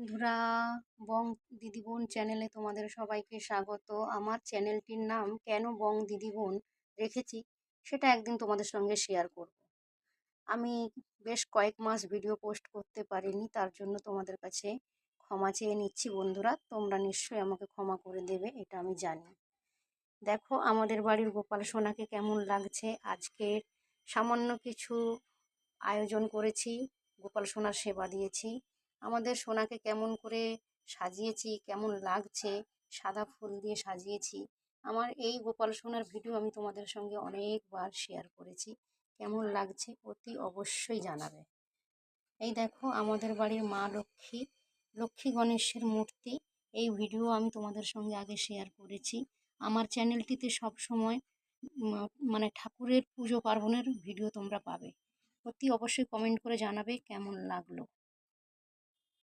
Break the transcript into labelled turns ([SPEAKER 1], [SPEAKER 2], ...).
[SPEAKER 1] বন্ধুরা, বং দিদি বোন চ্যানেলে তোমাদের সবাইকে স্বাগত। আমার চ্যানেলটির নাম কেন বং দিদি বোন রেখেছি সেটা একদিন তোমাদের সঙ্গে শেয়ার করব। আমি বেশ কয়েক মাস ভিডিও পোস্ট করতে পারিনি, তার জন্য তোমাদের কাছে ক্ষমা চেয়ে নিচ্ছি। বন্ধুরা, তোমরা নিশ্চয়ই আমাকে ক্ষমা করে দেবে, এটা আমি জানি। দেখো আমাদের বাড়ির গোপাল সোনাকে কেমন লাগছে। আজকের সামান্য কিছু আয়োজন করেছি, গোপাল সোনার সেবা দিয়েছি। আমাদের সোনাকে কেমন করে সাজিয়েছি, কেমন লাগছে, সাদা ফুল দিয়ে সাজিয়েছি। আমার এই গোপাল সোনার ভিডিও আমি তোমাদের সঙ্গে অনেকবার শেয়ার করেছি। কেমন লাগছে অতি অবশ্যই জানাবে। এই দেখো আমাদের বাড়ির মা লক্ষ্মী, লক্ষ্মী গণেশের মূর্তি। এই ভিডিও আমি তোমাদের সঙ্গে আগে শেয়ার করেছি। আমার চ্যানেলটিতে সব সময় মানে ঠাকুরের পুজো পার্বণের ভিডিও তোমরা পাবে। অতি অবশ্যই কমেন্ট করে জানাবে কেমন লাগলো।